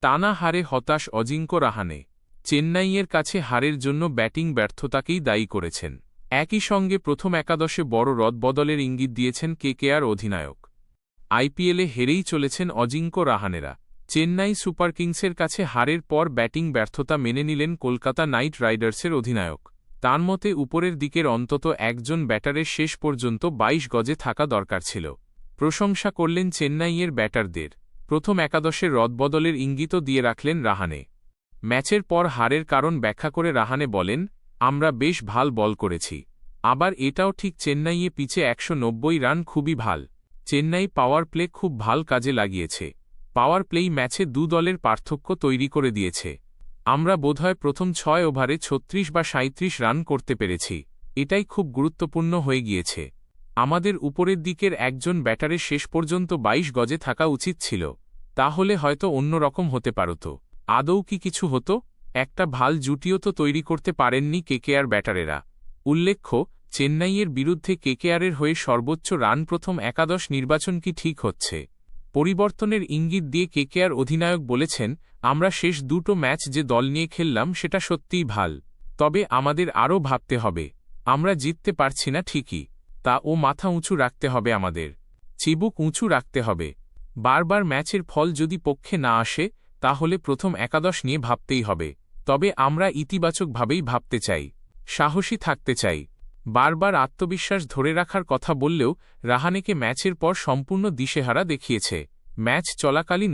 টানা হারে হতাশ অজিঙ্ক্য রাহানে চেন্নাইয়ের কাছে হারের জন্য ব্যাটিং ব্যর্থতাকেই দায়ী করেছেন। একই সঙ্গে প্রথম একাদশে বড় রদবদলের ইঙ্গিত দিয়েছেন কেকেআর অধিনায়ক। আইপিএলে হেরেই চলেছেন অজিঙ্ক্য রাহানেরা। চেন্নাই সুপার কিংসের কাছে হারের পর ব্যাটিং ব্যর্থতা মেনে নিলেন কলকাতা নাইট রাইডার্সের অধিনায়ক। তাঁর মতে উপরের দিকের অন্তত একজন ব্যাটারের শেষ পর্যন্ত ২২ গজে থাকা দরকার ছিল। প্রশংসা করলেন চেন্নাইয়ের ব্যাটারদের। প্রথম একাদশের রদবদলের ইঙ্গিতও দিয়ে রাখলেন রাহানে। ম্যাচের পর হারের কারণ ব্যাখ্যা করে রাহানে বলেন, আমরা বেশ ভাল বল করেছি। আবার এটাও ঠিক চেন্নাইয়ে পিচে ১৯০ রান খুবই ভাল। চেন্নাই পাওয়ার প্লে খুব ভাল কাজে লাগিয়েছে। পাওয়ার প্লেই ম্যাচে দু দলের পার্থক্য তৈরি করে দিয়েছে। আমরা বোধহয় প্রথম ৬ ওভারে ৩৬ বা ৩৭ রান করতে পেরেছি। এটাই খুব গুরুত্বপূর্ণ হয়ে গিয়েছে। আমাদের উপরের দিকের একজন ব্যাটারের শেষ পর্যন্ত ২২ গজে থাকা উচিত ছিল। তাহলে হয়তো অন্য রকম হতে পারত। আদৌ কি কিছু হতো? একটা ভাল জুটিও তো তৈরি করতে পারেননি কেকেআর ব্যাটারেরা। উল্লেখ্য, চেন্নাইয়ের বিরুদ্ধে কেকেআরের হয়ে সর্বোচ্চ রান প্রথম একাদশ নির্বাচন কি ঠিক হচ্ছে? পরিবর্তনের ইঙ্গিত দিয়ে কেকেআর অধিনায়ক বলেছেন, আমরা শেষ দুটো ম্যাচ যে দল নিয়ে খেললাম সেটা সত্যিই ভাল। তবে আমাদের আরও ভাবতে হবে। আমরা জিততে পারছি না ঠিকই, তা ও মাথা উঁচু রাখতে হবে, আমাদের চিবুক উঁচু রাখতে হবে। বারবার ম্যাচের ফল যদি পক্ষে না আসে তাহলে প্রথম একাদশ নিয়ে ভাবতেই হবে। তবে আমরা ইতিবাচকভাবেই ভাবতে চাই, সাহসী থাকতে চাই। বারবার আত্মবিশ্বাস ধরে রাখার কথা বললেও রাহানেকে ম্যাচের পর সম্পূর্ণ দিশেহারা দেখিয়েছে। ম্যাচ চলাকালীন